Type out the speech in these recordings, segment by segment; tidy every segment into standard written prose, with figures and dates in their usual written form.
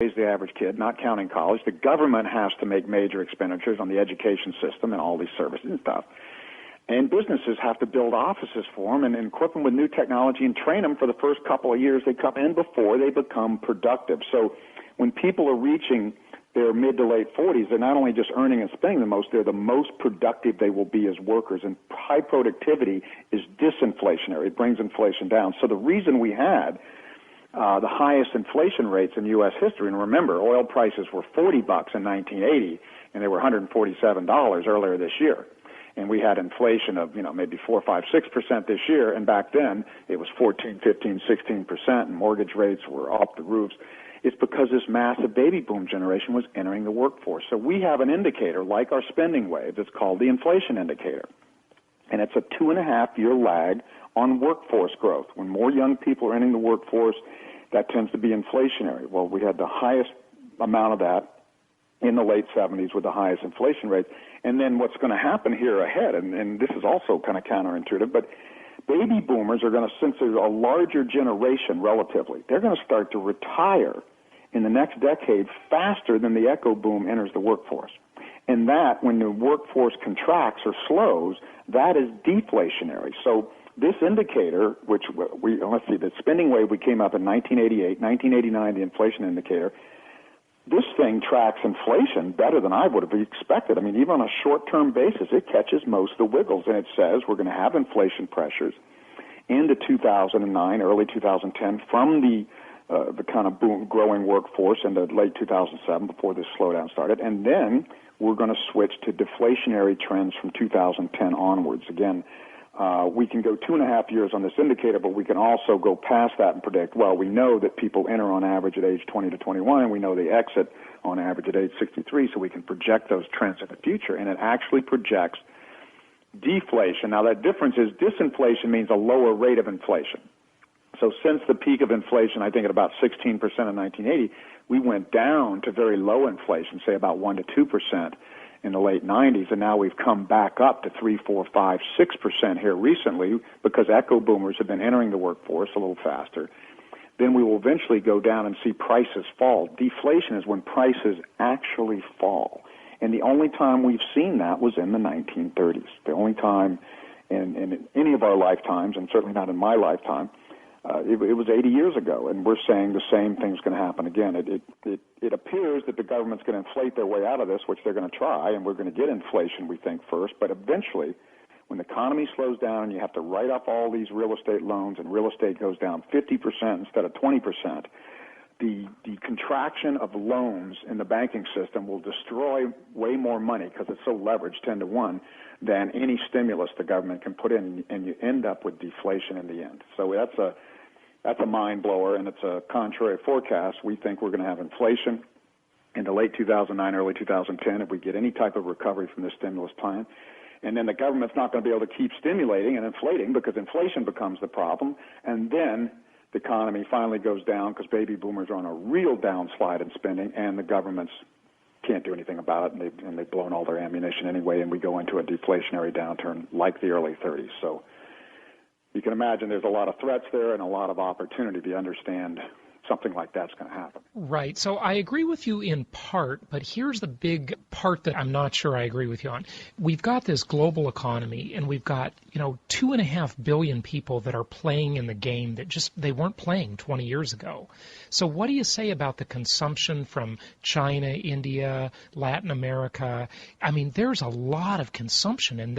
raise the average kid, not counting college. The government has to make major expenditures on the education system and all these services and stuff. And businesses have to build offices for them and equip them with new technology and train them for the first couple of years they come in before they become productive. So when people are reaching their mid to late 40s, they're not only just earning and spending the most, they're the most productive they will be as workers. And high productivity is disinflationary. It brings inflation down. So the reason we had the highest inflation rates in U.S. history, and remember, oil prices were $40 in 1980, and they were $147 earlier this year. And we had inflation of, maybe 4, 5, 6% this year, and back then it was 14, 15, 16%, and mortgage rates were off the roofs. It's because this massive baby boom generation was entering the workforce. So we have an indicator, like our spending wave, that's called the inflation indicator. And it's a 2.5-year lag on workforce growth. When more young people are entering the workforce, that tends to be inflationary. Well, we had the highest amount of that in the late 70s with the highest inflation rate. And then what's going to happen here ahead, and this is also kind of counterintuitive, but baby boomers are going to, since there's a larger generation relatively, they're going to start to retire in the next decade faster than the echo boom enters the workforce. And that, when the workforce contracts or slows, that is deflationary. So this indicator, which let's see, the spending wave, we came up in 1988, 1989, the inflation indicator. This thing tracks inflation better than I would have expected. I mean, even on a short-term basis, it catches most of the wiggles, and it says we're going to have inflation pressures into 2009, early 2010, from the kind of boom, growing workforce into late 2007 before this slowdown started, and then we're going to switch to deflationary trends from 2010 onwards. Again, we can go 2.5 years on this indicator, but we can also go past that and predict, well, we know that people enter on average at age 20 to 21, and we know they exit on average at age 63, so we can project those trends in the future, and it actually projects deflation. Now, that difference is disinflation means a lower rate of inflation. So since the peak of inflation, I think at about 16% in 1980, we went down to very low inflation, say about 1 to 2%. In the late 90s, and now we've come back up to 3, 4, 5, 6% here recently because echo boomers have been entering the workforce a little faster. Then we will eventually go down and see prices fall. Deflation is when prices actually fall. And the only time we've seen that was in the 1930s. The only time in any of our lifetimes, and certainly not in my lifetime, it was 80 years ago, and we're saying the same thing's going to happen again. It appears that the government's going to inflate their way out of this, which they're going to try, and we're going to get inflation, we think, first. But eventually, when the economy slows down and you have to write off all these real estate loans and real estate goes down 50% instead of 20%, the contraction of loans in the banking system will destroy way more money because it's so leveraged 10 to 1 than any stimulus the government can put in, and you end up with deflation in the end. So that's a mind blower, and it's a contrary forecast. We think we're going to have inflation in the late 2009, early 2010 if we get any type of recovery from this stimulus plan. And then the government's not going to be able to keep stimulating and inflating because inflation becomes the problem. And then the economy finally goes down because baby boomers are on a real downslide in spending, and the governments can't do anything about it, and they've blown all their ammunition anyway, and we go into a deflationary downturn like the early 30s. So you can imagine there's a lot of threats there and a lot of opportunity to understand something like that's going to happen. Right. So I agree with you in part, but here's the big part that I'm not sure I agree with you on. We've got this global economy, and we've got, 2.5 billion people that are playing in the game that just they weren't playing 20 years ago. So what do you say about the consumption from China, India, Latin America? I mean, there's a lot of consumption, and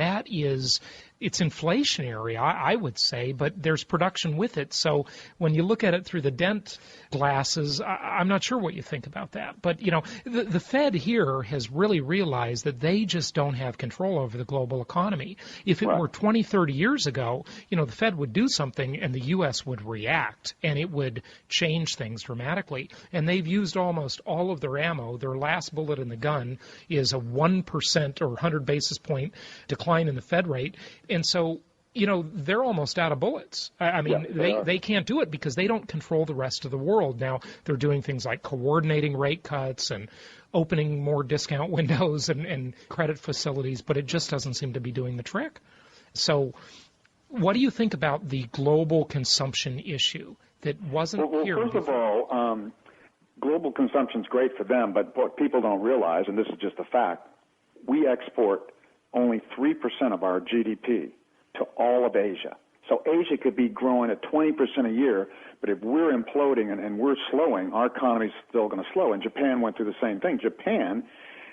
it's inflationary, I would say, but there's production with it. So when you look at it through the dent glasses, I'm not sure what you think about that. But, the Fed here has really realized that they just don't have control over the global economy. If it were 20, 30 years ago, the Fed would do something and the U.S. would react, and it would change things dramatically. And they've used almost all of their ammo. Their last bullet in the gun is a 1% or 100 basis point decline in the Fed rate. And so, they're almost out of bullets. I mean, they can't do it because they don't control the rest of the world. Now, they're doing things like coordinating rate cuts and opening more discount windows and credit facilities, but it just doesn't seem to be doing the trick. So what do you think about the global consumption issue that wasn't here first before? of all, global consumption's great for them, but what people don't realize, and this is just a fact, we export only 3% of our GDP to all of Asia. So Asia could be growing at 20% a year, but if we're imploding and we're slowing, our economy's still going to slow. And Japan went through the same thing. Japan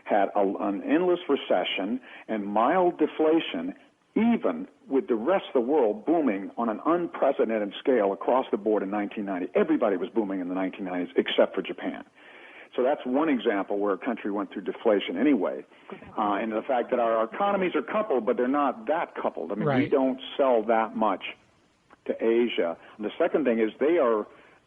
had an endless recession and mild deflation, even with the rest of the world booming on an unprecedented scale across the board in 1990. Everybody was booming in the 1990s except for Japan. So that's one example where a country went through deflation anyway. And the fact that our economies are coupled, but they're not that coupled. I mean, right. We don't sell that much to Asia. And the second thing is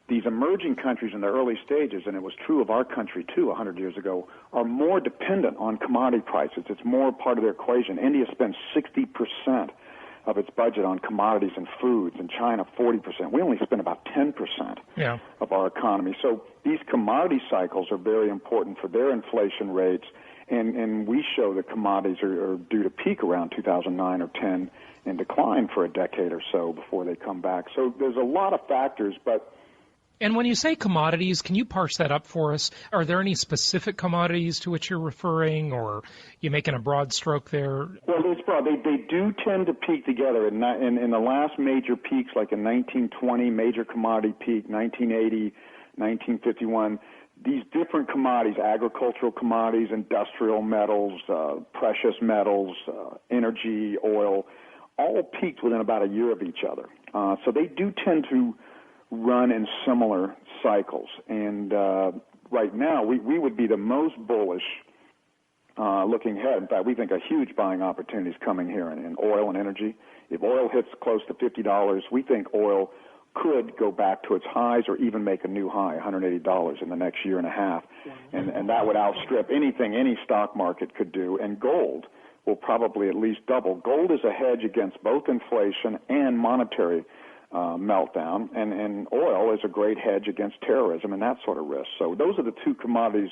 these emerging countries in the early stages, and it was true of our country too 100 years ago, are more dependent on commodity prices. It's more part of their equation. India spends 60% of its budget on commodities and foods, and China 40%. We only spend about 10% of our economy. So these commodity cycles are very important for their inflation rates, and we show that commodities are due to peak around 2009 or 10 and decline for a decade or so before they come back. So there's a lot of factors, but... And when you say commodities, can you parse that up for us? Are there any specific commodities to which you're referring, or you making a broad stroke there? Well, it's broad. They do tend to peak together. In the last major peaks, like in 1920, major commodity peak, 1980, 1951, these different commodities, agricultural commodities, industrial metals, precious metals, energy, oil, all peaked within about a year of each other. So they do tend to run in similar cycles. And right now, we would be the most bullish looking ahead. In fact, we think a huge buying opportunity is coming here in oil and energy. If oil hits close to $50, we think oil could go back to its highs or even make a new high, $180 in the next year and a half. And that would outstrip anything any stock market could do. And gold will probably at least double. Gold is a hedge against both inflation and monetary meltdown, and oil is a great hedge against terrorism and that sort of risk. So those are the two commodities.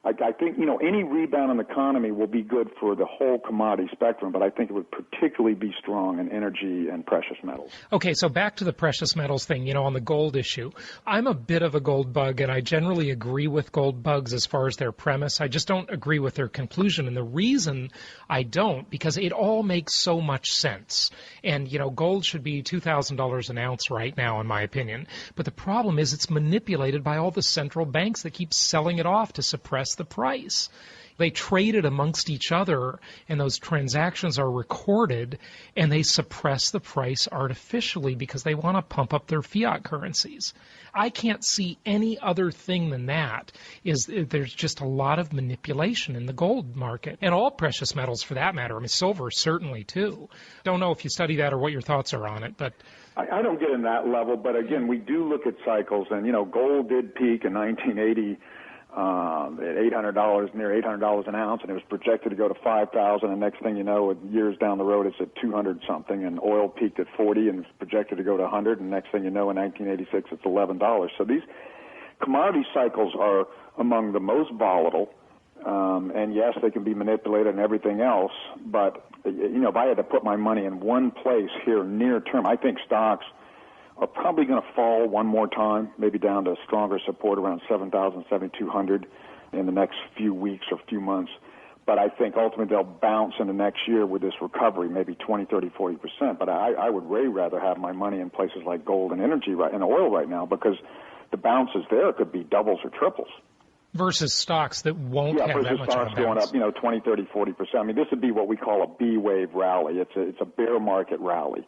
I think, any rebound in the economy will be good for the whole commodity spectrum, but I think it would particularly be strong in energy and precious metals. Okay, so back to the precious metals thing, on the gold issue. I'm a bit of a gold bug, and I generally agree with gold bugs as far as their premise. I just don't agree with their conclusion, and the reason I don't, because it all makes so much sense. And, gold should be $2,000 an ounce right now, in my opinion. But the problem is it's manipulated by all the central banks that keep selling it off to suppress the price. They trade it amongst each other, and those transactions are recorded, and they suppress the price artificially because they want to pump up their fiat currencies. I can't see any other thing than that. There's just a lot of manipulation in the gold market, and all precious metals for that matter. I mean, silver certainly too. Don't know if you study that or what your thoughts are on it, but I don't get in that level, but again, we do look at cycles, and gold did peak in 1980 at $800, near $800 an ounce, and it was projected to go to $5,000. And next thing you know, years down the road, it's at 200 something. And oil peaked at 40 and was projected to go to 100. And next thing you know, in 1986, it's $11. So these commodity cycles are among the most volatile. And yes, they can be manipulated and everything else. But if I had to put my money in one place here near term, I think stocks are probably going to fall one more time, maybe down to stronger support around 7,000, 7,200 in the next few weeks or few months. But I think ultimately they'll bounce in the next year with this recovery, maybe 20, 30, 40%. But I would way rather have my money in places like gold and energy and oil right now, because the bounces there could be doubles or triples. Versus stocks that won't have that much of a bounce. Versus stocks going up, 20, 30, 40%. I mean, this would be what we call a B-wave rally. It's a bear market rally.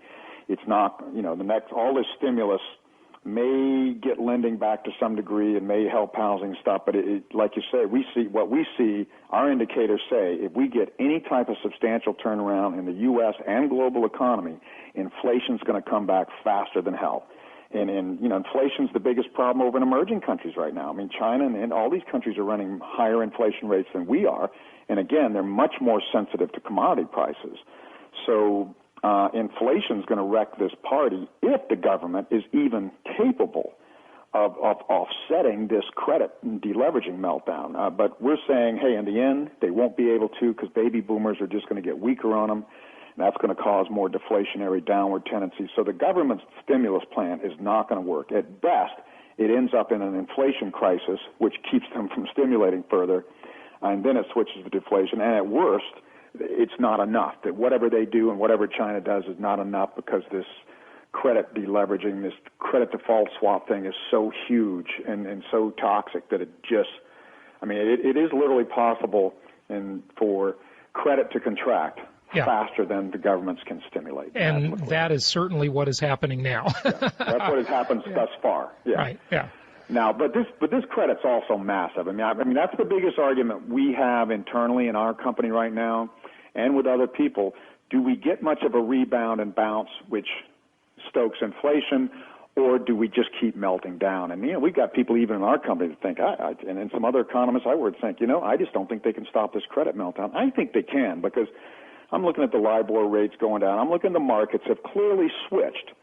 It's not, all this stimulus may get lending back to some degree and may help housing stuff, but like you say, our indicators say if we get any type of substantial turnaround in the U.S. and global economy, inflation's going to come back faster than hell. And inflation's the biggest problem over in emerging countries right now. I mean, China and all these countries are running higher inflation rates than we are. And again, they're much more sensitive to commodity prices. So inflation's going to wreck this party if the government is even capable of offsetting this credit and deleveraging meltdown. But we're saying, hey, in the end, they won't be able to, because baby boomers are just going to get weaker on them. And that's going to cause more deflationary downward tendencies. So the government's stimulus plan is not going to work. At best, it ends up in an inflation crisis, which keeps them from stimulating further, and then it switches to deflation. And at worst, it's not enough. That whatever they do and whatever China does is not enough because this credit deleveraging, this credit default swap thing is so huge and so toxic that it just, I mean, it is literally possible for credit to contract faster than the governments can stimulate. And that is certainly what is happening now. That's what has happened thus far. Yeah. Right. Yeah. Now, but this credit's also massive. I mean, that's the biggest argument we have internally in our company right now, and with other people. Do we get much of a rebound and bounce, which stokes inflation, or do we just keep melting down? And we've got people even in our company that think, and some other economists I would think, I just don't think they can stop this credit meltdown. I think they can, because I'm looking at the LIBOR rates going down. I'm looking at the markets have clearly switched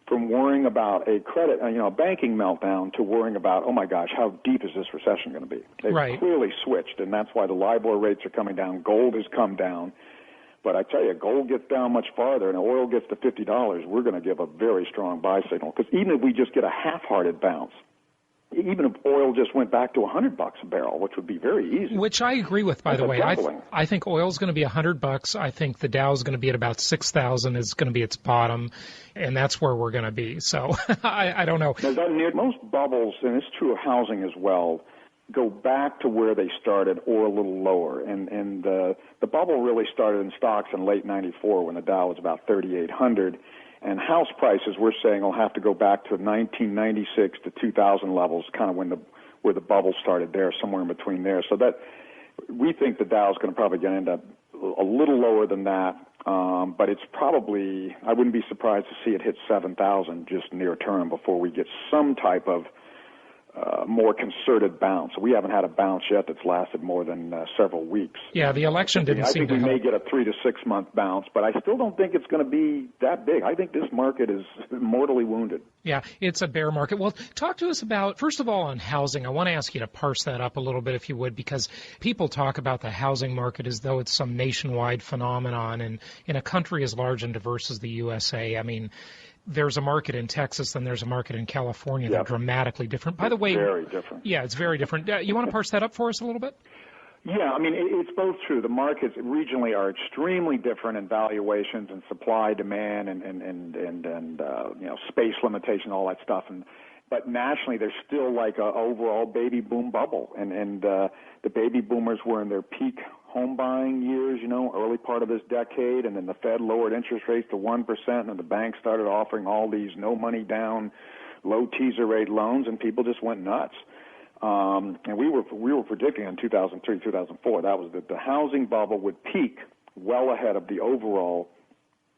from worrying about a credit, a banking meltdown, to worrying about, oh my gosh, how deep is this recession going to be? They've clearly switched, and that's why the LIBOR rates are coming down. Gold has come down. But I tell you, gold gets down much farther and oil gets to $50, we're going to give a very strong buy signal. Because even if we just get a half-hearted bounce, even if oil just went back to $100 a barrel, which would be very easy. Which I agree with, by the way. I think oil's going to be $100. I think the Dow is going to be at about 6,000 is going to be its bottom, and that's where we're going to be. So I don't know. Most bubbles, and it's true of housing as well, go back to where they started or a little lower. And the bubble really started in stocks in late 94 when the Dow was about 3,800. And house prices, we're saying, will have to go back to 1996 to 2000 levels, kind of where the bubble started there, somewhere in between there. So that we think the Dow is going to probably end up a little lower than that. But it's probably, I wouldn't be surprised to see it hit 7,000 just near term before we get some type of more concerted bounce. We haven't had a bounce yet that's lasted more than several weeks. Yeah, the election didn't seem to help. I think we may get a 3 to 6 month bounce, but I still don't think it's going to be that big. I think this market is mortally wounded. Yeah, it's a bear market. Well, talk to us about, first of all, on housing. I want to ask you to parse that up a little bit, if you would, because people talk about the housing market as though it's some nationwide phenomenon. And in a country as large and diverse as the USA, I mean, there's a market in Texas and there's a market in California that are dramatically different. By the way, very different. Yeah, it's very different. You want to parse that up for us a little bit? Yeah, I mean, it's both true. The markets regionally are extremely different in valuations and supply, demand, and space limitation, all that stuff. But nationally, there's still like a overall baby boom bubble, and the baby boomers were in their peak home buying years, early part of this decade, and then the Fed lowered interest rates to 1%, and the banks started offering all these no money down, low teaser rate loans, and people just went nuts. And we were predicting in 2003, 2004, that was that the housing bubble would peak well ahead of the overall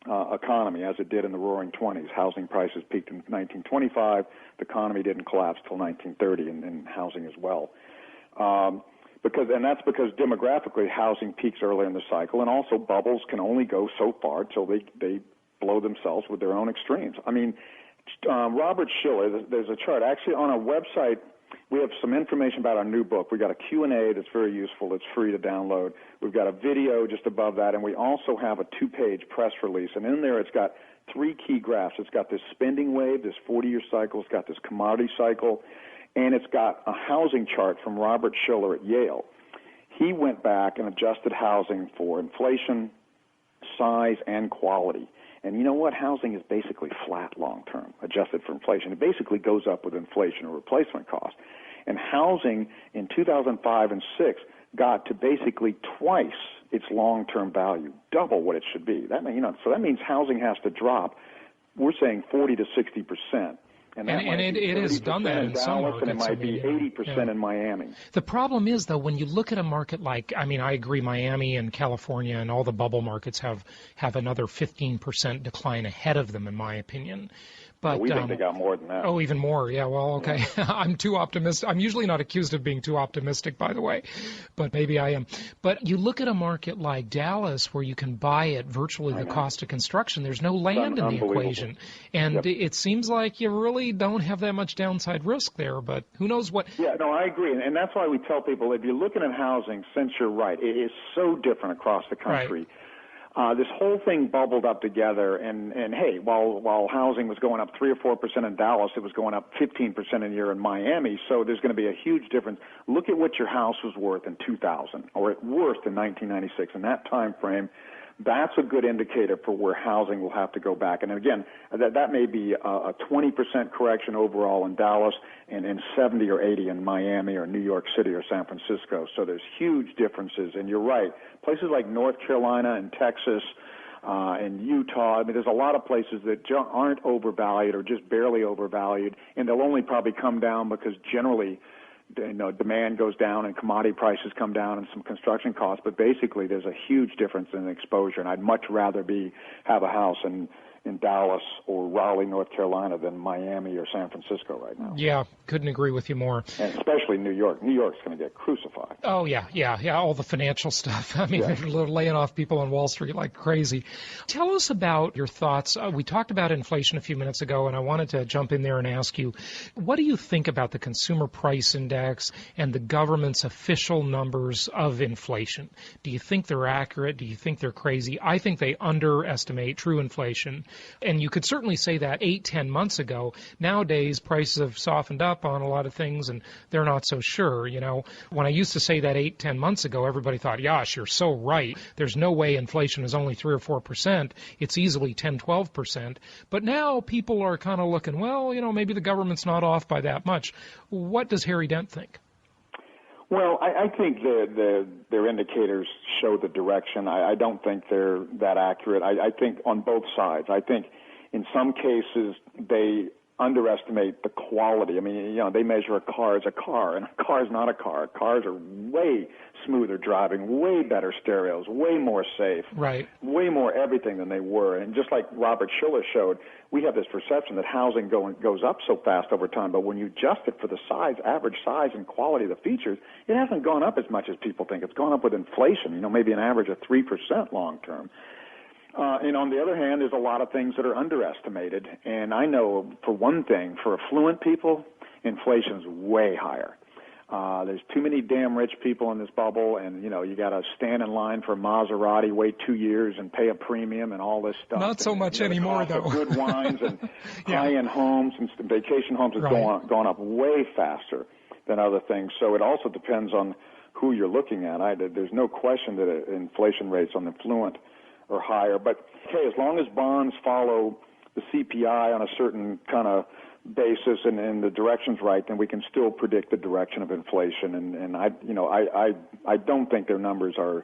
economy, as it did in the Roaring 20s. Housing prices peaked in 1925. The economy didn't collapse till 1930, and housing as well. That's because demographically housing peaks earlier in the cycle, and also bubbles can only go so far till they blow themselves with their own extremes. I mean, Robert Shiller, there's a chart. Actually, on our website, we have some information about our new book. We've got a Q&A that's very useful. It's free to download. We've got a video just above that, and we also have a 2-page press release. And in there, it's got 3 key graphs. It's got this spending wave, this 40-year cycle. It's got this commodity cycle. And it's got a housing chart from Robert Shiller at Yale. He went back and adjusted housing for inflation, size, and quality. And you know what? Housing is basically flat long-term, adjusted for inflation. It basically goes up with inflation or replacement cost. And housing in 2005 and 6 got to basically twice its long-term value, double what it should be. So that means housing has to drop. We're saying 40 to 60%. And it has done that in some markets. And it might be 80% in Miami. The problem is, though, when you look at a market like, I agree, Miami and California and all the bubble markets have another 15% decline ahead of them, in my opinion. But we think they got more than that. Oh, even more. Yeah, well, okay. Yeah. I'm too optimistic. I'm usually not accused of being too optimistic, by the way, but maybe I am. But you look at a market like Dallas where you can buy at virtually the cost of construction. There's no land in the equation. And it seems like you really don't have that much downside risk there, but who knows what. Yeah, no, I agree. And that's why we tell people, if you're looking at housing, since you're right, it is so different across the country. Right. this whole thing bubbled up together, and hey, while housing was going up 3 or 4% in Dallas, it was going up 15% a year in Miami. So there's going to be a huge difference. Look at what your house was worth in 2000, or at worst in 1996. In that time frame, that's a good indicator for where housing will have to go back. And again, that may be a 20% correction overall in Dallas and 70 or 80 in Miami or New York City or San Francisco. So there's huge differences. And you're right. Places like North Carolina and Texas and Utah, I mean, there's a lot of places that aren't overvalued or just barely overvalued, and they'll only probably come down because generally demand goes down and commodity prices come down and some construction costs, but basically there's a huge difference in exposure, and I'd much rather have a house in Dallas or Raleigh, North Carolina than Miami or San Francisco right now. Yeah, couldn't agree with you more. And especially New York. New York's going to get crucified. Oh, yeah, all the financial stuff. I mean, They're laying off people on Wall Street like crazy. Tell us about your thoughts. We talked about inflation a few minutes ago, and I wanted to jump in there and ask you, what do you think about the Consumer Price Index and the government's official numbers of inflation? Do you think they're accurate? Do you think they're crazy? I think they underestimate true inflation. And you could certainly say that 8-10 months ago. Nowadays, prices have softened up on a lot of things, and they're not so sure. When I used to say that 8-10 months ago, everybody thought, "Gosh, you're so right. There's no way inflation is only 3 or 4%. It's easily 10-12%." But now people are kind of looking, well, maybe the government's not off by that much. What does Harry Dent think? Well, I think their indicators show the direction. I don't think they're that accurate. I think on both sides. I think in some cases they underestimate the quality. I mean, they measure a car as a car, and a car is not a car. Cars are way smoother driving, way better stereos, way more safe, right, way more everything than they were. And just like Robert Schiller showed, we have this perception that housing goes up so fast over time, but when you adjust it for the size, average size and quality of the features, it hasn't gone up as much as people think. It's gone up with inflation, maybe an average of 3% long term. And on the other hand, there's a lot of things that are underestimated. And I know, for one thing, for affluent people, inflation's way higher. There's too many damn rich people in this bubble, and, you got to stand in line for a Maserati, wait 2 years, and pay a premium and all this stuff. Not so much anymore, though. Good wines and high-end homes and vacation homes has gone up way faster than other things. So it also depends on who you're looking at. There's no question that inflation rates on the affluent or higher. But, okay, as long as bonds follow the CPI on a certain kind of basis and the direction's right, then we can still predict the direction of inflation. And I don't think their numbers are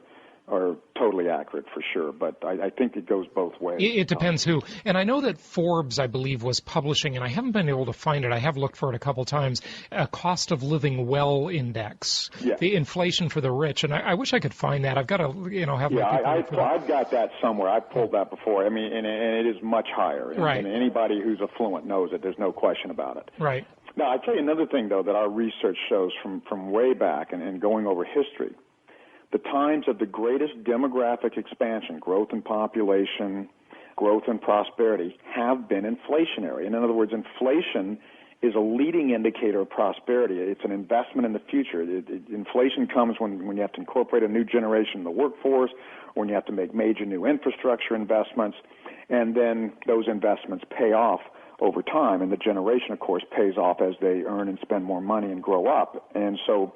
totally accurate for sure, but I think it goes both ways. It depends who. And I know that Forbes, I believe, was publishing, and I haven't been able to find it. I have looked for it a couple times, a cost of living well index, the inflation for the rich. And I wish I could find that. I've got to, have my people. I've got that somewhere. I've pulled that before. I mean, and it is much higher. Right. And anybody who's affluent knows it. There's no question about it. Right. Now, I tell you another thing, though, that our research shows from way back and going over history. The times of the greatest demographic expansion, growth in population, growth in prosperity, have been inflationary. And in other words, inflation is a leading indicator of prosperity. It's an investment in the future. Inflation comes when you have to incorporate a new generation in the workforce, when you have to make major new infrastructure investments, and then those investments pay off over time. And the generation, of course, pays off as they earn and spend more money and grow up. And so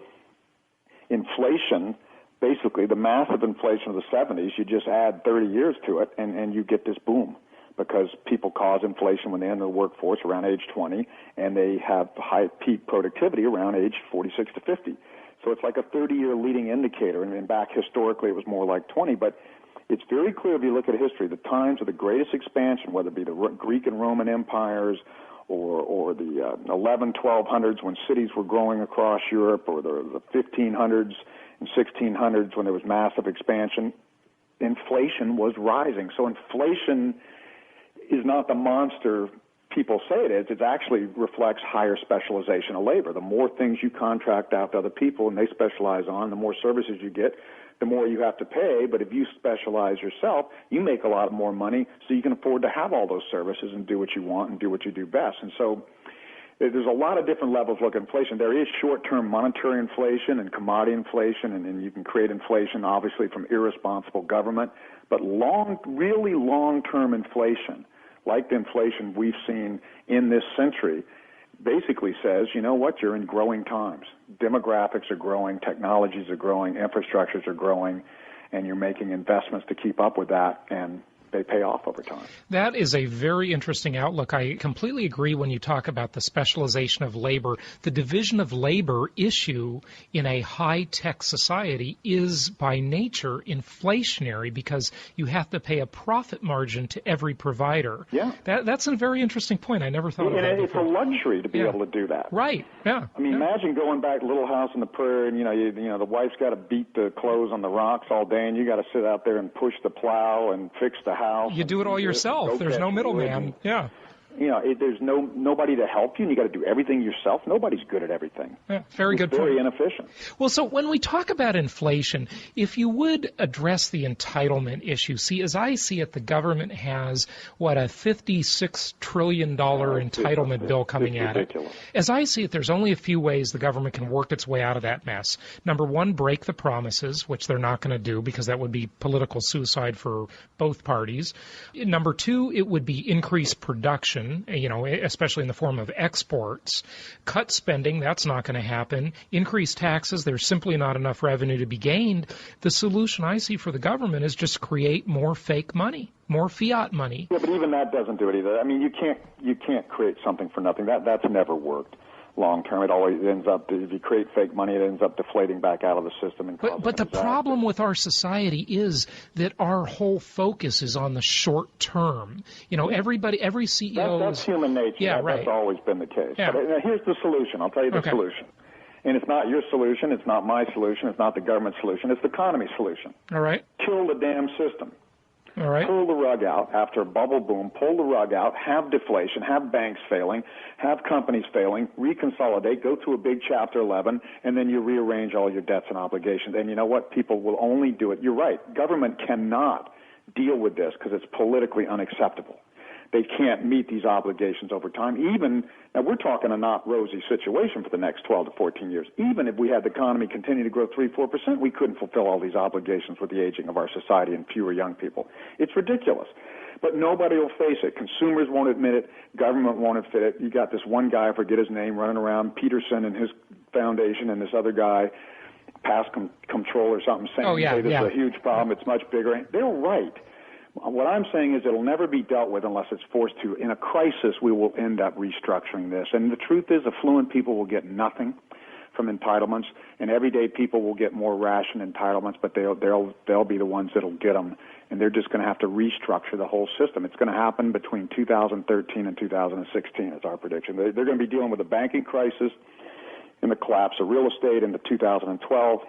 inflation, basically, the massive inflation of the 70s, you just add 30 years to it, and you get this boom because people cause inflation when they enter the workforce around age 20, and they have high peak productivity around age 46 to 50. So it's like a 30-year leading indicator, and back historically it was more like 20, but it's very clear if you look at history, the times of the greatest expansion, whether it be the Greek and Roman empires or the 1200s when cities were growing across Europe, or the 1500s and 1600s when there was massive expansion, inflation was rising. So inflation is not the monster people say it is. It actually reflects higher specialization of labor. The more things you contract out to other people and they specialize on, the more services you get, the more you have to pay. But if you specialize yourself, you make a lot more money, so you can afford to have all those services and do what you want and do what you do best. And so there's a lot of different levels of inflation. There is short-term monetary inflation and commodity inflation, and you can create inflation, obviously, from irresponsible government. But really long-term inflation, like the inflation we've seen in this century, basically says, you know what, you're in growing times. Demographics are growing, technologies are growing, infrastructures are growing, and you're making investments to keep up with that, and they pay off over time. That is a very interesting outlook. I completely agree when you talk about the specialization of labor. The division of labor issue in a high-tech society is by nature inflationary because you have to pay a profit margin to every provider. Yeah. That's a very interesting point. I never thought of that it's before. a luxury to be able to do that. Right, yeah. I mean, imagine going back to Little House on the Prairie, and, you know, the wife's got to beat the clothes on the rocks all day, and you got to sit out there and push the plow and fix the house. You do it all yourself. There's no middleman. Yeah. You know, there's nobody to help you, and you got to do everything yourself. Nobody's good at everything. Yeah, very good point. Very point. inefficient. Well, so when we talk about inflation, if you would address the entitlement issue, see, as I see it, the government has, a $56 trillion entitlement bill coming at it. As I see it, there's only a few ways the government can work its way out of that mess. Number one, break the promises, which they're not going to do because that would be political suicide for both parties. Number two, it would be increase production, especially in the form of exports. Cut spending, that's not going to happen. Increase taxes, there's simply not enough revenue to be gained. The solution I see for the government is just create more fake money, more fiat money. Yeah, but even that doesn't do it either. I mean, you can't create something for nothing. That's never worked long term. It always ends up, if you create fake money, it ends up deflating back out of the system. And but the problem with our society is that our whole focus is on the short term. You know, every CEO... That's human nature. Yeah, right. That's always been the case. Yeah. But here's the solution. I'll tell you the solution. And it's not your solution. It's not my solution. It's not the government's solution. It's the economy's solution. All right. Kill the damn system. All right. Pull the rug out after a bubble boom. Pull the rug out. Have deflation. Have banks failing. Have companies failing. Reconsolidate. Go through a big Chapter 11, and then you rearrange all your debts and obligations. And you know what? People will only do it. You're right. Government cannot deal with this because it's politically unacceptable. They can't meet these obligations over time. Now we're talking a not rosy situation for the next 12 to 14 years. Even if we had the economy continue to grow 3-4%, we couldn't fulfill all these obligations with the aging of our society and fewer young people. It's ridiculous. But nobody will face it. Consumers won't admit it. Government won't admit it. You got this one guy, I forget his name, running around, Peterson and his foundation, and this other guy, past comptroller or something, saying, hey, this is a huge problem. It's much bigger. They're right. What I'm saying is it'll never be dealt with unless it's forced to. In a crisis, we will end up restructuring this. And the truth is, affluent people will get nothing from entitlements, and everyday people will get more ration entitlements, but they'll be the ones that'll get them. And they're just going to have to restructure the whole system. It's going to happen between 2013 and 2016 is our prediction. They're going to be dealing with a banking crisis and the collapse of real estate into 2012.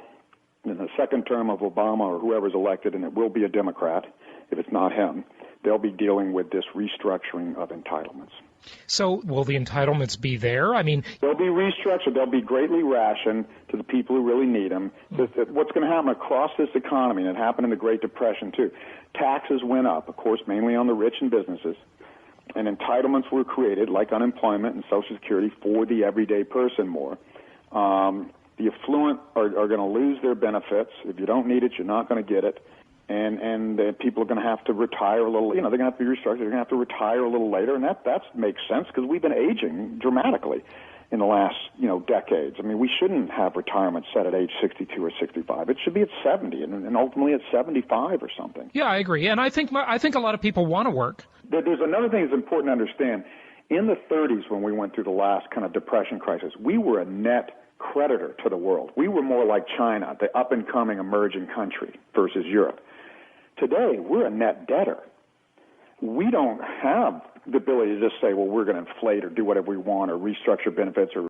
In the second term of Obama or whoever's elected, and it will be a Democrat, if it's not him, they'll be dealing with this restructuring of entitlements. So will the entitlements be there? I mean, they'll be restructured. They'll be greatly rationed to the people who really need them. What's going to happen across this economy, and it happened in the Great Depression too, taxes went up, of course, mainly on the rich and businesses, and entitlements were created, like unemployment and Social Security, for the everyday person more. The affluent are going to lose their benefits. If you don't need it, you're not going to get it. And people are going to have to retire a little, they're going to have to be restructured. They're going to have to retire a little later, and that makes sense because we've been aging dramatically in the last, decades. I mean, we shouldn't have retirement set at age 62 or 65. It should be at 70 and ultimately at 75 or something. Yeah, I agree. And I think a lot of people want to work. There's another thing that's important to understand. In the 30s, when we went through the last kind of depression crisis, we were a net creditor to the world. We were more like China, the up-and-coming emerging country versus Europe. Today, we're a net debtor. We don't have the ability to just say, well, we're going to inflate or do whatever we want or restructure benefits or